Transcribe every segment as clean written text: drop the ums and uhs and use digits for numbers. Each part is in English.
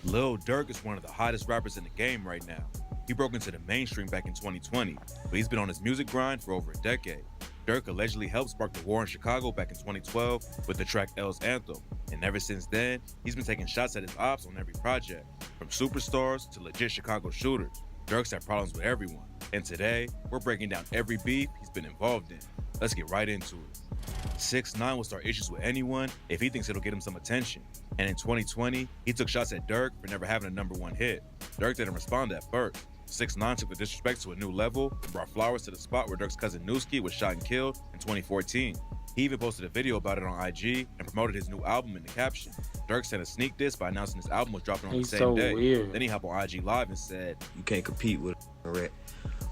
Lil Durk is one of the hottest rappers in the game right now. He broke into the mainstream back in 2020, but he's been on his music grind for over a decade. Durk allegedly helped spark the war in Chicago back in 2012 with the track L's Anthem, and ever since then, he's been taking shots at his ops on every project, from superstars to legit Chicago shooters. Durk's had problems with everyone, and today, we're breaking down every beef he's been involved in. Let's get right into it. 6ix9ine will start issues with anyone if he thinks it'll get him some attention. And in 2020, he took shots at Durk for never having a #1 hit. Durk didn't respond at first. 6ix9ine took the disrespect to a new level and brought flowers to the spot where Durk's cousin Newski was shot and killed in 2014. He even posted a video about it on IG and promoted his new album in the caption. Durk sent a sneak diss by announcing his album was dropping on the same day. Weird. Then he hopped on IG Live and said, "You can't compete with a rat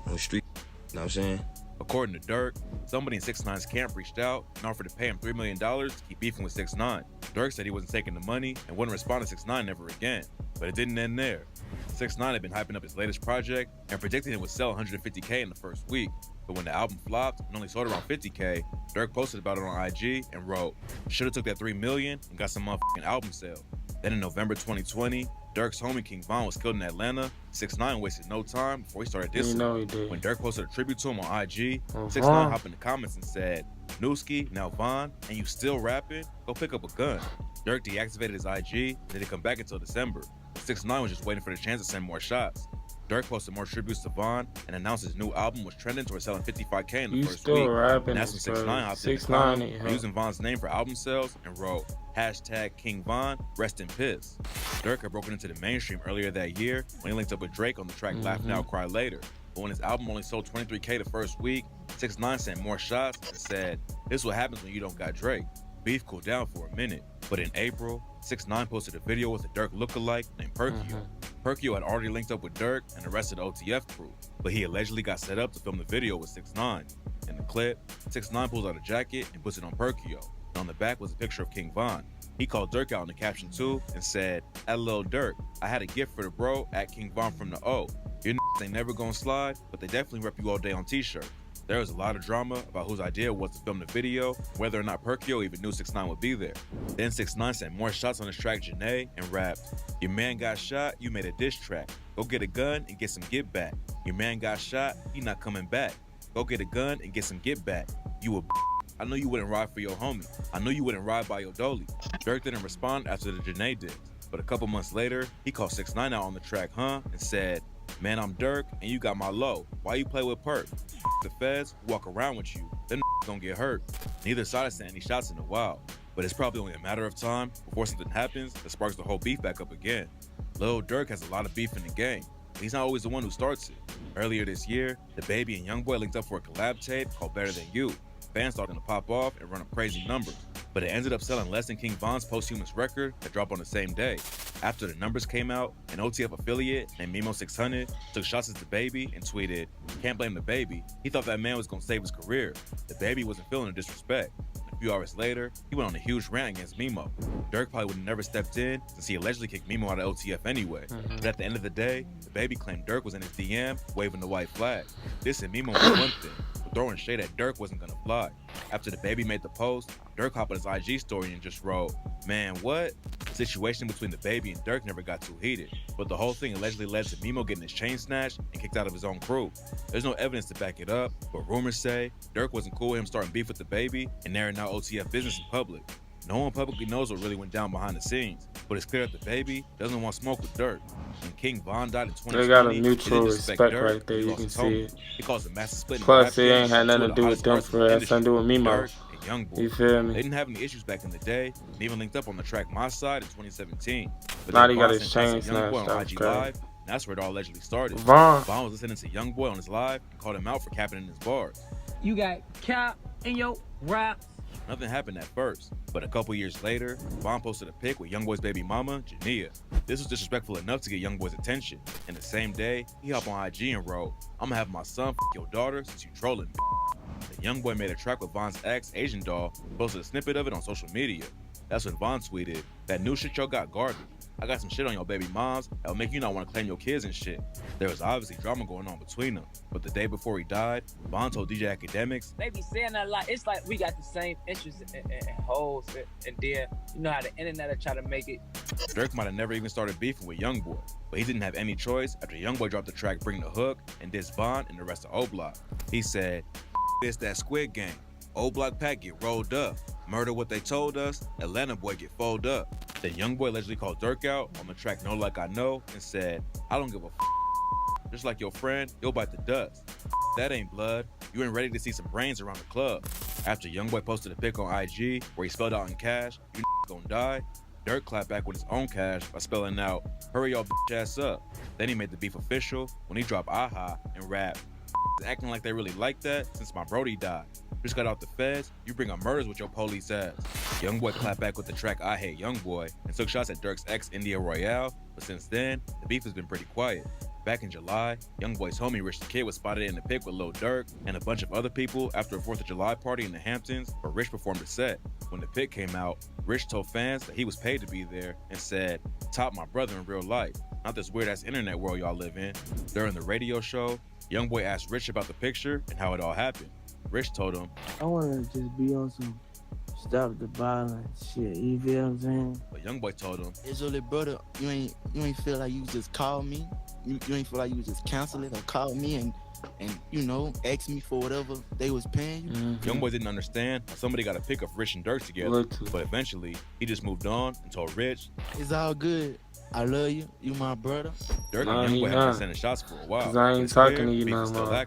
on the street." You know what I'm saying? According to Durk, somebody in 6ix9ine's camp reached out and offered to pay him $3 million to keep beefing with 6ix9ine. Durk said he wasn't taking the money and wouldn't respond to 6ix9ine ever again. But it didn't end there. 6ix9ine had been hyping up his latest project and predicting it would sell 150K in the first week. But when the album flopped and only sold around 50K, Durk posted about it on IG and wrote, "Should've took that $3 million and got some motherfucking album sale." Then in November 2020, Durk's homie King Von was killed in Atlanta. 6ix9ine wasted no time before he started dissing. When Durk posted a tribute to him on IG, 6ix9ine hopped in the comments and said, "Newski, now Von, and you still rapping? Go pick up a gun." Durk deactivated his IG and didn't come back until December. 6ix9ine was just waiting for the chance to send more shots. Durk posted more tributes to Von and announced his new album was trending towards selling 55K in the first week. And that's when 6ix9ine hopped in the comment, using Von's name for album sales and wrote, #King Von, rest in piss. Durk had broken into the mainstream earlier that year when he linked up with Drake on the track Laugh Now, Cry Later. But when his album only sold 23K the first week, 6ix9ine sent more shots and said, "This is what happens when you don't got Drake." Beef cooled down for a minute, but in April, 6ix9ine posted a video with a Durk lookalike named Perkio. Perkio had already linked up with Durk and the rest of the OTF crew, but he allegedly got set up to film the video with 6ix9ine. In the clip, 6ix9ine pulls out a jacket and puts it on Perkio, and on the back was a picture of King Von. He called Durk out in the caption too and said, "At Lil Durk, I had a gift for the bro at King Von from the O. Your ain't never gonna slide, but they definitely rep you all day on t-shirt." There was a lot of drama about whose idea it was to film the video, whether or not Perkio even knew 6ix9ine would be there. Then 6ix9ine sent more shots on his track Janae and rapped, "Your man got shot, you made a diss track. Go get a gun and get some get back. Your man got shot, he not coming back. Go get a gun and get some get back. You a I know you wouldn't ride for your homie. I know you wouldn't ride by your dolly." Durk didn't respond after the Janae diss, but a couple months later, he called 6ix9ine out on the track and said, "Man, I'm Durk and you got my low. Why you play with Perk? The feds who walk around with you, them don't get hurt." Neither side has sent any shots in a while, but it's probably only a matter of time before something happens that sparks the whole beef back up again. Lil Durk has a lot of beef in the game, but he's not always the one who starts it. Earlier this year, the Baby and Youngboy linked up for a collab tape called Better Than You. Fans started to pop off and run up crazy numbers, but it ended up selling less than King Von's posthumous record that dropped on the same day. After the numbers came out, an OTF affiliate named Mimo600 took shots at the Baby and tweeted, "Can't blame the Baby. He thought that man was gonna save his career. The Baby wasn't feeling the disrespect." A few hours later, he went on a huge rant against Mimo. Durk probably would have never stepped in since he allegedly kicked Mimo out of OTF anyway. But at the end of the day, the Baby claimed Durk was in his DM waving the white flag. This and Mimo was one thing, but throwing shade at Durk wasn't gonna fly. After the Baby made the post, Durk hopped on his IG story and just wrote, "Man, what?" The situation between the Baby and Durk never got too heated, but the whole thing allegedly led to Mimo getting his chain snatched and kicked out of his own crew. There's no evidence to back it up, but rumors say Durk wasn't cool with him starting beef with the Baby and airing out OTF business in public. No one publicly knows what really went down behind the scenes, but it's clear that the Baby doesn't want smoke with Durk. When King Von died in 2020, they got a mutual respect Durk, right there. You can see it. He calls the massive split. Plus, it ain't had nothing to do with them for us. Something to do with Mimo. Youngboy. You feel me? They didn't have any issues back in the day, and even linked up on the track My Side in 2017. But now then he got Von his sent chain shots at Youngboy snatched on off, IG crazy. Live, and that's where it all allegedly started. Von was listening to Youngboy on his live and called him out for capping in his bars. "You got cap in your raps." Nothing happened at first, but a couple years later, Von posted a pic with Youngboy's baby mama, Jania. This was disrespectful enough to get Youngboy's attention, and the same day, he hopped on IG and wrote, "I'ma have my son f your daughter since you trolling me." The Youngboy made a track with Von's ex, Asian Doll, and posted a snippet of it on social media. That's when Von tweeted, "That new shit y'all got garbage. I got some shit on your baby moms that'll make you not want to claim your kids and shit. There was obviously drama going on between them, but the day before he died, Von told DJ Academics, They be saying that a lot. It's like we got the same interests in hoes, and then you know how the internet will try to make it. Durk might have never even started beefing with Youngboy, but he didn't have any choice after Youngboy dropped the track Bring the Hook and dissed Von and the rest of O-Block. He said, "This that Squid Game. O-Block pack get rolled up. Murder what they told us, Atlanta boy get folded up." Then Youngboy allegedly called Durk out on the track Know Like I Know and said, "I don't give a just like your friend, you'll bite the dust. That ain't blood. You ain't ready to see some brains around the club." After Youngboy posted a pic on IG where he spelled out in cash, "You gonna die," Durk clapped back with his own cash by spelling out, "Hurry your bitch ass up." Then he made the beef official when he dropped Aha and rapped, "Acting like they really like that since my Brody died. Just got out the feds, you bring up murders with your police ass." Youngboy clapped back with the track I Hate Youngboy and took shots at Durk's ex India Royale, but since then, the beef has been pretty quiet. Back in July, Youngboy's homie Rich the Kid was spotted in the pic with Lil Durk and a bunch of other people after a 4th of July party in the Hamptons where Rich performed a set. When the pic came out, Rich told fans that he was paid to be there and said, "Top my brother in real life, not this weird ass internet world y'all live in." During the radio show, Youngboy asked Rich about the picture and how it all happened. Rich told him, "I wanna just be on some stop the violence shit, you feel what I'm saying?" But Youngboy told him, "It's your little brother. You ain't feel like you just called me. You ain't feel like you just cancel it or call me and you know, ask me for whatever they was paying you." Youngboy didn't understand how somebody got a pic of Rich and Durk together, but eventually he just moved on and told Rich, "It's all good. I love you. You my brother." Durk and Youngboy have been sending shots for a while. 'Cause I ain't talking to you no more.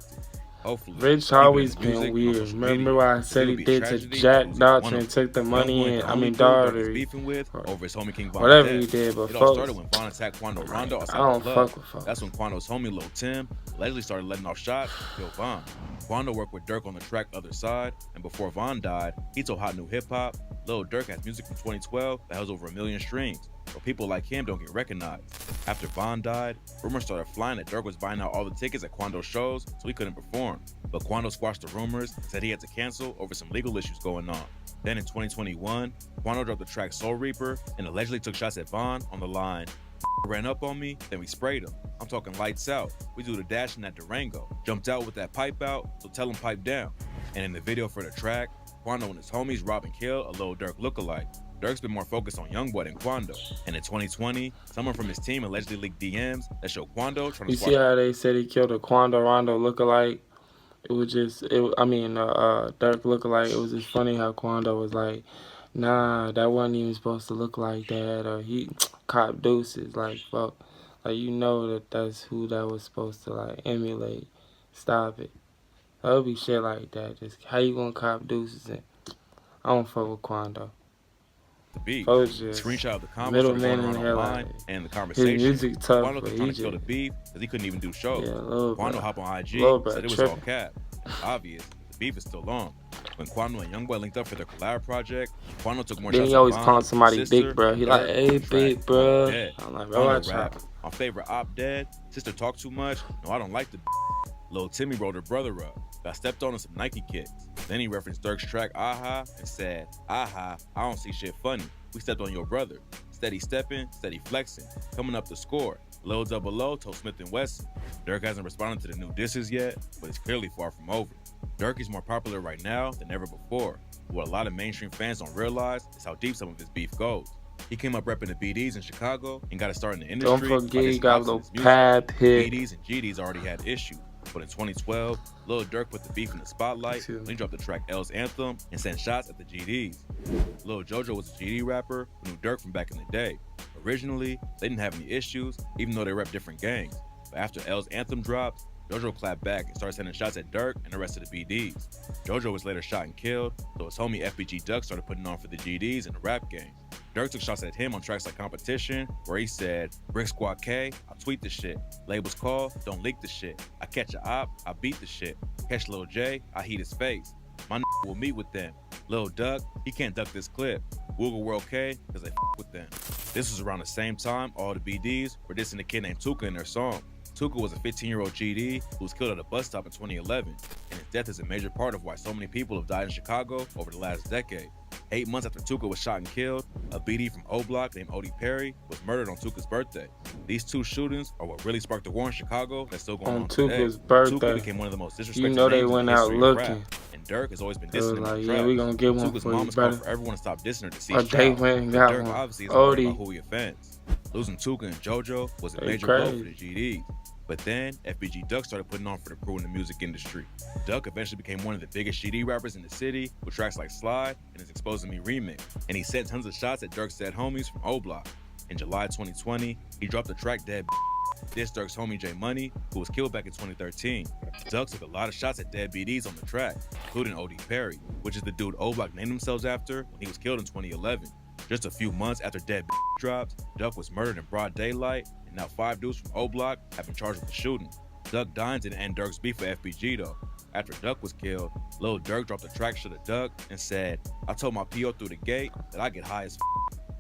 Hopefully, Rich always been weird. Remember what I said he did to Jack Dawson and took the money and daughter, beefing with over his homie King Von. Whatever he did, but it all started when Von attacked Quando Rondo outside I don't the club. fuck with folks. That's when Quando's homie Lil Tim allegedly started letting off shots to kill Von. Quando worked with Durk on the track Other Side, and before Von died, he told Hot New Hip Hop, Lil Durk has music from 2012 that has over 1 million streams, but people like him don't get recognized. After Von died, rumors started flying that Durk was buying out all the tickets at Quando's shows so he couldn't perform. But Quando squashed the rumors and said he had to cancel over some legal issues going on. Then in 2021, Quando dropped the track Soul Reaper and allegedly took shots at Von on the line, "Ran up on me, then we sprayed him. I'm talking lights out. We do the dash in that Durango. Jumped out with that pipe out, so tell him pipe down." And in the video for the track, Quando and his homies rob and kill a Lil Durk lookalike. Durk's been more focused on Youngboy than Quando. And in 2020, someone from his team allegedly leaked DMs that show Quando trying to You see how they said he killed a Quando Rondo lookalike? It was just, Durk lookalike. It was just funny how Quando was like, "Nah, that wasn't even supposed to look like that," or he cop deuces, like, fuck. Like, you know that's who that was supposed to, like, emulate. Stop it. That would be shit like that. Just, how you gonna cop deuces? And I don't fuck with Quando. The beef. Just Screenshot of the comments middleman going in around hell online and the conversation. His music tough, Quando but was trying he to kill the just, beef because he couldn't even do shows. yeah, Quando hopped on IG, said it was all cap. It's obvious, the beef is still on. When Quando and Youngboy linked up for their collab project, Quando took more shots. Then he always Von, calling somebody sister, big, bro. He Durk, like, "Hey, big, bro." I'm like, "Bro, watch out." My favorite op dead. Sister talk too much. No, I don't like the. Lil Timmy rolled her brother up. Got stepped on in some Nike kicks. Then he referenced Durk's track Aha and said, "Aha, I don't see shit funny. We stepped on your brother. Steady stepping, steady flexing. Coming up the score. Lil Double O told Smith & Wesson." Durk hasn't responded to the new disses yet, but it's clearly far from over. Durk is more popular right now than ever before. What a lot of mainstream fans don't realize is how deep some of his beef goes. He came up repping the BDs in Chicago and got to start in the industry. Don't forget he got a little pad hit. BDs and GDs already had issues. But in 2012, Lil Durk put the beef in the spotlight when he dropped the track L's Anthem and sent shots at the GDs. Lil Jojo was a GD rapper who knew Durk from back in the day. Originally, they didn't have any issues, even though they rep different gangs. But after L's Anthem dropped, Jojo clapped back and started sending shots at Durk and the rest of the BDs. Jojo was later shot and killed, so his homie FBG Duck started putting on for the GDs and the rap game. Durk took shots at him on tracks like Competition, where he said, "Brick Squad K, I'll tweet the shit. Labels call, don't leak the shit. I catch a op, I beat the shit. Catch Lil J, I heat his face. My will meet with them. Lil Duck, he can't duck this clip. Woogle World K, cause they with them." This was around the same time all the BDs were dissing a kid named Tuka in their song. Tuka was a 15-year-old GD who was killed at a bus stop in 2011, and his death is a major part of why so many people have died in Chicago over the last decade. 8 months after Tuka was shot and killed, a BD from O Block named Odie Perry was murdered on Tuka's birthday. These two shootings are what really sparked the war in Chicago that's still going on today. Tuka's birthday. Tuka became one of the most disrespected You know they names went in the out history of rap, looking. and Durk has always been It was dissing him like, in yeah, tracks. we gonna get one Tuka's for mom you, has called brother. for everyone to stop dissing her to Or cease they child. went and But got Durk one. obviously isn't worried Odie. about who he offends. Losing Tuka and JoJo was a They major blow for crazy. the GDs. But then, FBG Duck started putting on for the crew in the music industry. Duck eventually became one of the biggest GD rappers in the city with tracks like Slide and his Exposing Me remix. And he sent tons of shots at Durk's dead homies from O Block. In July 2020, he dropped the track Dead Diss Durk's homie J Money, who was killed back in 2013. Duck took a lot of shots at dead BDs on the track, including Odie Perry, which is the dude O Block named themselves after when he was killed in 2011. Just a few months after Dead dropped, Duck was murdered in broad daylight, and now 5 dudes from O Block have been charged with the shooting. Duck dying didn't end Durk's beef with FBG though. After Duck was killed, Lil Durk dropped a track to the Duck and said, "I told my PO through the gate that I get high as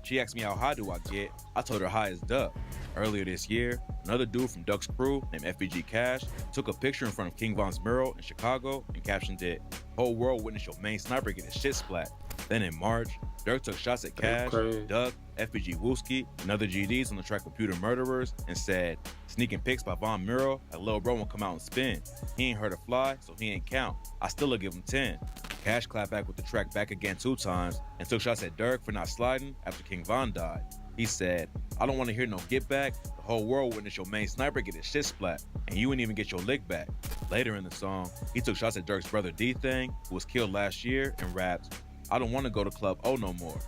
She asked me how high do I get, I told her high as Duck." Earlier this year, another dude from Duck's crew named FBG Cash took a picture in front of King Von's mural in Chicago and captioned it, "Whole world witness your main sniper get his shit splat." Then in March, Durk took shots at Cash, Duck, FBG Wooski, and other GDs on the track Computer Murderers and said, "Sneaking pics by Von mural, that little bro won't come out and spin. He ain't heard a fly, so he ain't count. I still'll give him 10. Cash clapped back with the track Back Again 2 times and took shots at Durk for not sliding after King Von died. He said, "I don't want to hear no get back. The whole world witness your main sniper get his shit splat, and you ain't even get your lick back." Later in the song, he took shots at Durk's brother D-Thing, who was killed last year, and rapped, "I don't want to go to Club O no more.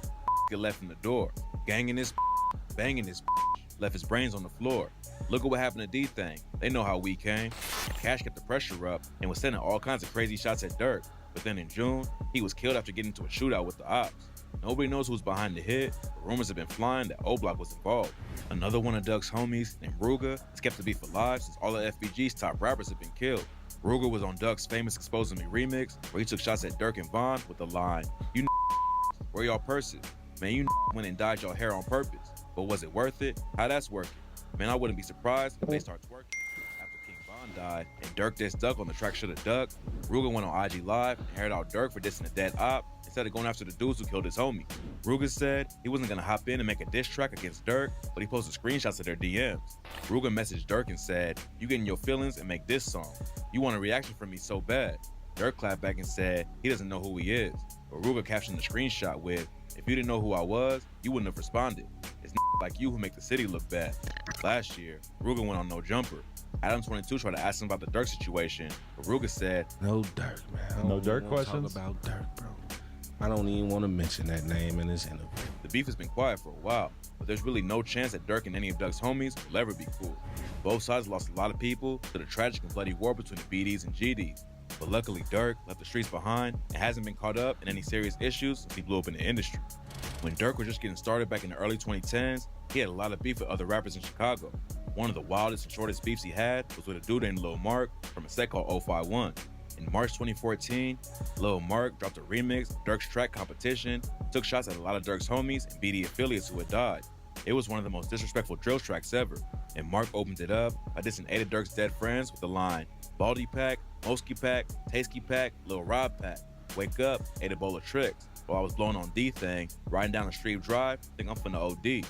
Get left in the door. Ganging this, banging this, left his brains on the floor. Look at what happened to D-Thing. They know how we came." Cash kept the pressure up and was sending all kinds of crazy shots at Durk. But then in June, he was killed after getting into a shootout with the ops. Nobody knows who's behind the hit, but rumors have been flying that O Block was involved. Another one of Duck's homies, named Ruger, has kept the beef alive since all of FBG's top rappers have been killed. Ruger was on Duck's famous Exposing Me remix, where he took shots at Durk and Von with the line, "You where y'all purses? Man, you went and dyed y'all hair on purpose. But was it worth it? How that's working? Man, I wouldn't be surprised if they start twerking." After King Von died and Durk dissed Duck on the track Shoulda Duck, Ruger went on IG Live and aired out Durk for dissing a dead op instead of going after the dudes who killed his homie. Ruger said he wasn't gonna hop in and make a diss track against Durk, but he posted screenshots of their DMs. Ruger messaged Durk and said, "You get in your feelings and make this song. You want a reaction from me so bad." Durk clapped back and said he doesn't know who he is, but Ruger captioned the screenshot with, "If you didn't know who I was, you wouldn't have responded. It's like you who make the city look bad." Last year, Ruger went on No Jumper. Adam22 tried to ask him about the Durk situation, but Ruger said, No Durk, man. I No don't Durk even wanna questions? Talk about Durk, bro. I don't even want to mention that name in this interview. the beef has been quiet for a while, but there's really no chance that Durk and any of Duck's homies will ever be cool. Both sides lost a lot of people to the tragic and bloody war between the BDs and GDs. But luckily, Durk left the streets behind and hasn't been caught up in any serious issues since he blew up in the industry. When Durk was just getting started back in the early 2010s, he had a lot of beef with other rappers in Chicago. One of the wildest and shortest beefs he had was with a dude named Lil Mark from a set called 051. In March 2014, Lil Mark dropped a remix of Durk's track Competition, took shots at a lot of Durk's homies and BD affiliates who had died. It was one of the most disrespectful drill tracks ever, and Mark opened it up by dissing 8 of Durk's dead friends with the line, "Baldy Pack, Mosky Pack, Tasty Pack, Lil Rob Pack. Wake up, ate a bowl of tricks. While I was blowing on D-Thing, riding down the street drive, think I'm finna OD."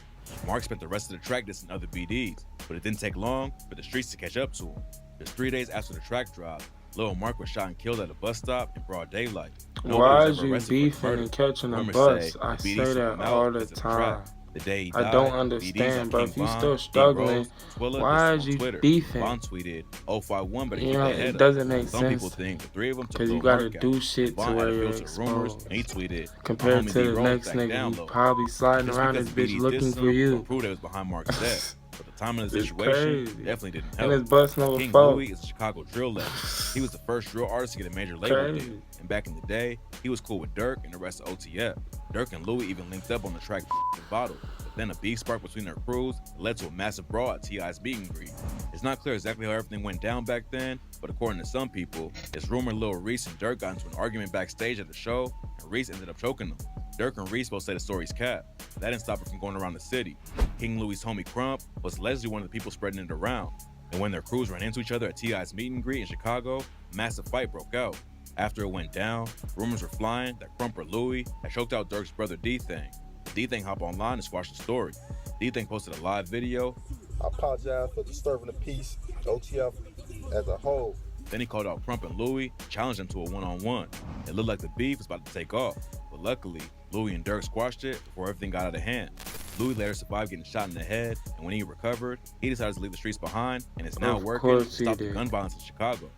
Mark spent the rest of the track dissing other BDs, but it didn't take long for the streets to catch up to him. Just 3 days after the track dropped, Lil Mark was shot and killed at a bus stop in broad daylight. Nobody Why was is ever you arrested for the beefing murder. and catching a Rumors bus? say I the say BDs took that him out all the because of the time. track. The day he died, I don't BDs understand, like bro. King If you Von, still D. struggling, Rose, Twilla why dissed is him on you Twitter. beefing? Von tweeted, 051 better You keep know, their head it up. doesn't make Some sense people think the 3 of them took because you Lil gotta Mark out. do shit to Von had where to you're filter rumors, exposed. and he tweeted, Compared "My homie to D. the Rose next back nigga down who low." probably sliding Just around because this the bitch BDs looking dissed for him you. don't prove they was behind Mark's death. But the timing of the It's situation crazy. definitely didn't And his help. bus number King 4. Louis is a Chicago drill legend. He was the first drill artist to get a major label Crazy. deal. And back in the day, he was cool with Durk and the rest of OTF. Durk and Louis even linked up on the track Bottle. But then a beef sparked between their crews that led to a massive brawl at T.I.'s meet and greet. It's not clear exactly how everything went down back then, but according to some people, it's rumored Lil Reese and Durk got into an argument backstage at the show, and Reese ended up choking them. Durk and Reese both say the story's cap. That didn't stop it from going around the city. King Louis' homie Crump was allegedly one of the people spreading it around. And when their crews ran into each other at T.I.'s meet and greet in Chicago, a massive fight broke out. After it went down, rumors were flying that Crumper Louie had choked out Durk's brother D-Thing. D-Thing hopped online and squashed the story. D-Thing posted a live video. I apologize for disturbing the peace, OTF as a whole. Then he called out Crump and Louie, challenged them to a one-on-one. It looked like the beef was about to take off, but luckily, Louie and Durk squashed it before everything got out of hand. Louie later survived getting shot in the head, and when he recovered, he decided to leave the streets behind and is now working to stop the gun violence in Chicago.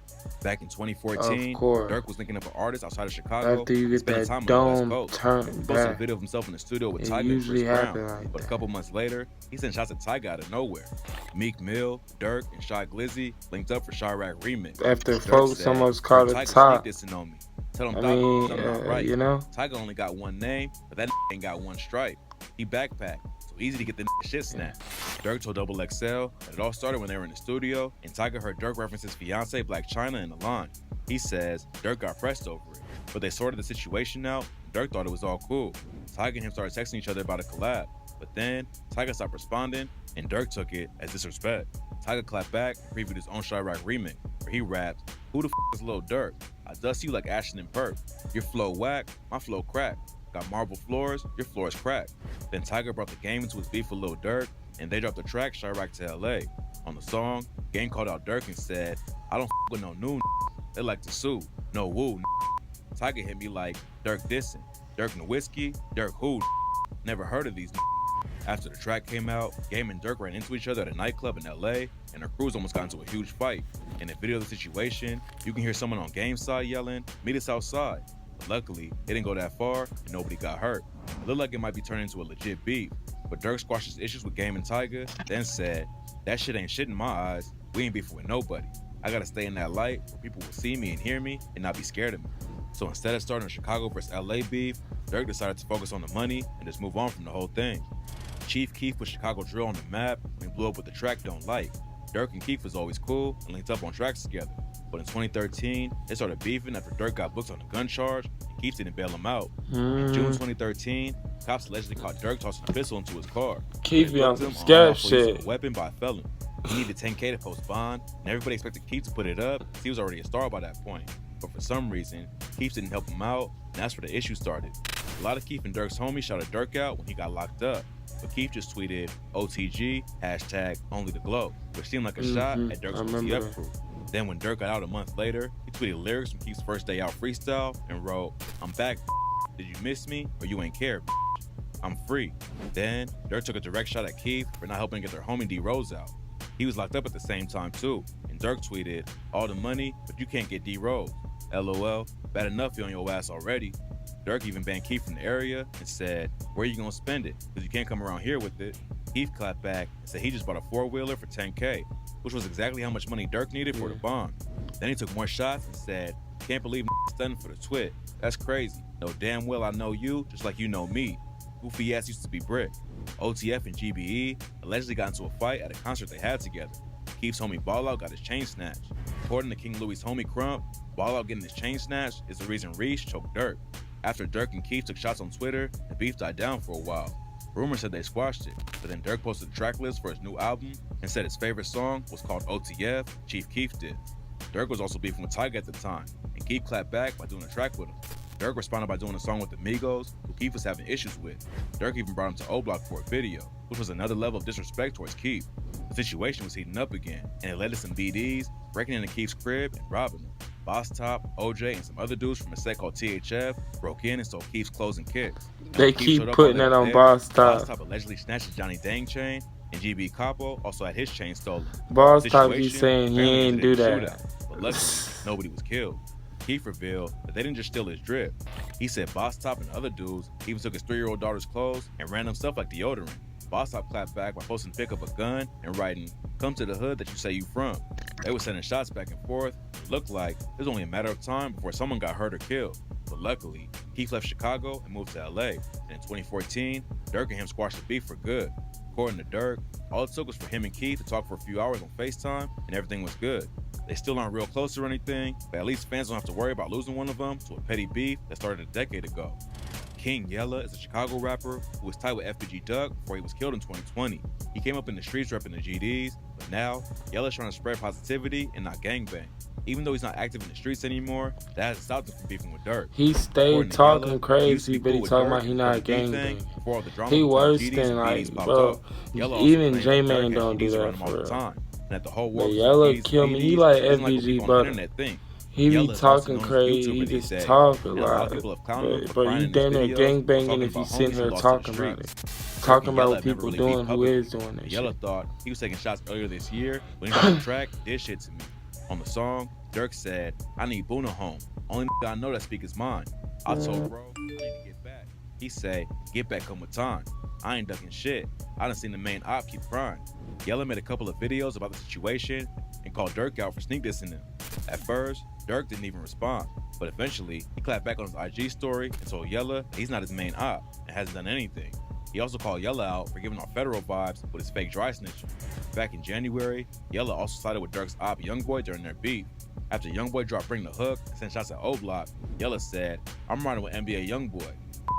Back in 2014, Durk was linking up with artists outside of Chicago. After you get spending that time dome on the West Coast. turned He posted back, a video of himself in the studio with it Tyga and usually Chris happen Brown. like But a that. couple months later, he sent shots at Tyga out of nowhere. Meek Mill, Durk, and Shy Glizzy linked up for Chirac Remix. After Durk folks said, almost caught a Tyga top. sneak dissing on me. Tell him I Thought mean, something not right. you know? Tyga only got one name, but that ain't got one stripe. He backpacked, so easy to get the shit snapped. Durk told Double XL that it all started when they were in the studio, and Tyga heard Durk reference his fiance Black China in the line. He says Durk got pressed over it, but they sorted the situation out, and Durk thought it was all cool. Tyga and him started texting each other about a collab, but then Tyga stopped responding, and Durk took it as disrespect. Tyga clapped back and previewed his own Chirac remix, where he raps, "Who the f is Lil Durk? I dust you like Ashton and Perk. Your flow whack, my flow crack. Got marble floors, your floors cracked." Then Tyga brought the game into his beef with Lil Durk, and they dropped the track Chirac to LA. On the song, Game called out Durk and said, "I don't f with no new they like to sue, no woo." Tyga hit me like, "Durk dissing, Durk Nowitzki, Durk who? Never heard of these." After the track came out, Game and Durk ran into each other at a nightclub in LA, and their crews almost got into a huge fight. In the video of the situation, you can hear someone on Game's side yelling, "Meet us outside." But luckily, it didn't go that far, and nobody got hurt. It looked like it might be turning into a legit beef, but Durk squashed his issues with Game and Tyga, then said, "That shit ain't shit in my eyes. We ain't beefing with nobody. I gotta stay in that light where people will see me and hear me and not be scared of me." So instead of starting a Chicago versus LA beef, Durk decided to focus on the money and just move on from the whole thing. Chief Keef put Chicago drill on the map when he blew up with the track Don't Like. Durk and Keef was always cool and linked up on tracks together. But in 2013, they started beefing after Durk got booked on a gun charge and Keef didn't bail him out. In June 2013, cops allegedly caught Durk tossing a pistol into his car. Keef be on They some booked him scared unlawful use of shit. a weapon by a felon. He needed 10K to post bond, and everybody expected Keef to put it up because he was already a star by that point. But for some reason, Keef didn't help him out, and that's where the issue started. A lot of Keef and Durk's homies shouted Durk out when he got locked up, but Keef just tweeted OTG, #OnlyTheGlow, which seemed like a shot at Durk's I remember OTF that. crew. Then when Durk got out a month later, he tweeted lyrics from Keef's first day out freestyle and wrote, "I'm back, did you miss me or you ain't care, I'm free." Then Durk took a direct shot at Keef for not helping get their homie D-Rose out. He was locked up at the same time too, and Durk tweeted, "All the money, but you can't get D-Rose. LOL, bad enough you on your ass already." Durk even banned Keef from the area and said, "Where you gonna spend it? Because you can't come around here with it." Keef clapped back and said he just bought a four-wheeler for 10K, which was exactly how much money Durk needed for the bond. Then he took more shots and said, "Can't believe stunning for the twit. That's crazy. Know damn well I know you just like you know me. Goofy ass used to be Brick." OTF and GBE allegedly got into a fight at a concert they had together. Keef's homie Ball Out got his chain snatched. According to King Louie's homie Crump, Ball Out getting his chain snatched is the reason Reese choked Durk. After Durk and Keef took shots on Twitter, the beef died down for a while. Rumors said they squashed it, but then Durk posted the track list for his new album and said his favorite song was called OTF, Chief Keef did. Durk was also beefing with Tyga at the time, and Keef clapped back by doing a track with him. Durk responded by doing a song with the Migos, who Keef was having issues with. Durk even brought him to O-Block for a video, which was another level of disrespect towards Keef. The situation was heating up again, and it led to some BDs breaking into Keef's crib and robbing him. Boss Top, OJ, and some other dudes from a set called THF broke in and stole Keef's clothes and kicks. And They when Keef keep showed up putting while that they were on there, Boss Boss Top. Top allegedly snatched his Johnny Dang chain, and GB Capo also had his chain stolen. Boss The Top keep situation saying he apparently ain't ended do in a that. shootout, but luckily, nobody was killed. Keef revealed that they didn't just steal his drip. He said Boss Top and other dudes even took his 3-year-old daughter's clothes and ran them stuff like deodorant. Boss Top clapped back by posting a pic of a gun and writing, "Come to the hood that you say you from." They were sending shots back and forth. It looked like it was only a matter of time before someone got hurt or killed. But luckily, Keef left Chicago and moved to LA. And in 2014, Durk and him squashed the beef for good. According to Durk, all it took was for him and Keef to talk for a few hours on FaceTime and everything was good. They still aren't real close or anything, but at least fans don't have to worry about losing one of them to a petty beef that started a decade ago. King Yella is a Chicago rapper who was tied with FBG Duck before he was killed in 2020. He came up in the streets repping the GDs, but now Yella's trying to spread positivity and not gangbang. Even though he's not active in the streets anymore, that hasn't stopped him from beefing with Durk. He stayed According to talking Yella, he used to crazy, be but cool he with talking Durk about he before the not beef gang thing, bang. before all the drama He between worse GDs than and like, BDs popped bro. up. Yella also Even claims J that Durk Man has don't do GDs that around him all for the real. time, and that the whole war But between Yella GDs kill and me. He BDs like isn't like what people FBG, on the but internet think. he be Yella is also talking known as a crazy. He YouTuber these just days, talk a and a lot of lot. people have clowned him for But crying you in his damn near videos gang or banging talking if you about sitting homies he here lost to the talking about it. streets. Durk Talking and about Yella what have never people really beefed doing who publicly, is doing but this Yella shit. thought he was taking shots earlier this year when he dropped the track "This Shit to Me." On the song, Durk said, "I need Boona home. Only I know that speak his mind. I told bro, I need to get back." He say, "Get back come with time. I ain't ducking shit. I done seen the main op keep crying." Yella made a couple of videos about the situation and called Durk out for sneak dissing him. At first, Durk didn't even respond, but eventually he clapped back on his IG story and told Yella that he's not his main op and hasn't done anything. He also called Yella out for giving off federal vibes with his fake dry snitching. Back in January, Yella also sided with Durk's op Youngboy during their beef. After Youngboy dropped Bring the Hook and sent shots at O-Block, Yella said, "I'm riding with NBA Youngboy.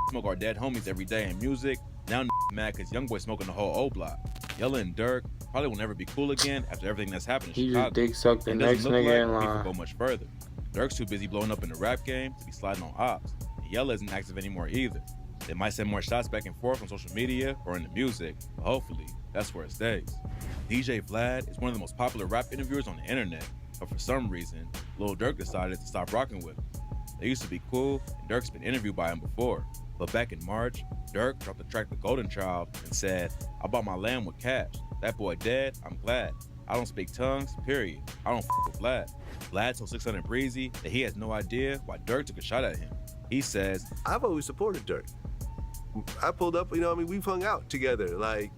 Smoke our dead homies every day in music. Now mad cause Youngboy smoking the whole O-Block." Yella and Durk probably will never be cool again after everything that's happened in He Chicago. just dick sucked the And next doesn't look nigga like in the beef will line. go much further. Durk's too busy blowing up in the rap game to be sliding on ops, and Yella isn't active anymore either. They might send more shots back and forth on social media or in the music, but hopefully that's where it stays. DJ Vlad is one of the most popular rap interviewers on the internet, but for some reason, Lil Durk decided to stop rocking with him. They used to be cool, and Durk's been interviewed by him before. But back in March, Durk dropped the track The Golden Child and said, "I bought my land with cash. That boy dead, I'm glad. I don't speak tongues, period. I don't f with Vlad." Vlad told 600 Breezy that he has no idea why Durk took a shot at him. He says, I've always supported Durk. I pulled up, we've hung out together. I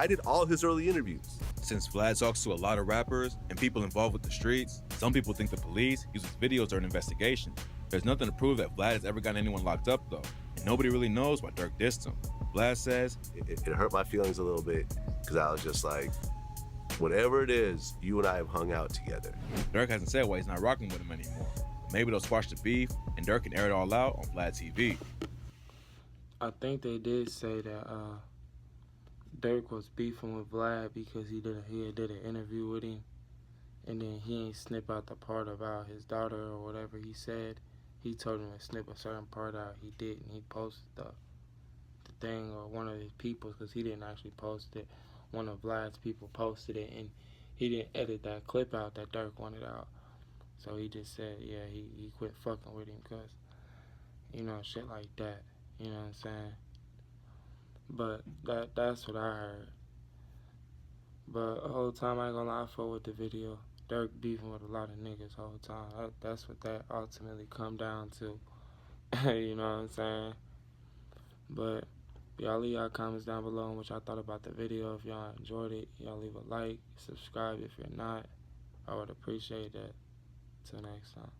did all his early interviews. since Vlad talks to a lot of rappers and people involved with the streets, some people think the police uses videos during investigations. There's nothing to prove that Vlad has ever gotten anyone locked up though, and nobody really knows why Durk dissed him. Vlad says, It hurt my feelings a little bit because I was just like, whatever it is, you and I have hung out together. Durk hasn't said why he's not rocking with him anymore. Maybe they'll squash the beef and Durk can air it all out on Vlad TV. I think they did say that Durk was beefing with Vlad because he did an interview with him, and then he ain't snip out the part about his daughter or whatever he said. He told him to snip a certain part out. He didn't. He posted the thing, or one of his people, because he didn't actually post it. One of Vlad's people posted it, and he didn't edit that clip out that Durk wanted out. So he just said, yeah, he quit fucking with him because, shit like that. You know what I'm saying? But that's what I heard. But the whole time, I ain't gonna lie, I fuck with the video. Durk beefing with a lot of niggas the whole time. That's what that ultimately come down to. You know what I'm saying? But y'all leave y'all comments down below on what y'all thought about the video. If y'all enjoyed it, y'all leave a like, subscribe if you're not. I would appreciate that. Till next time.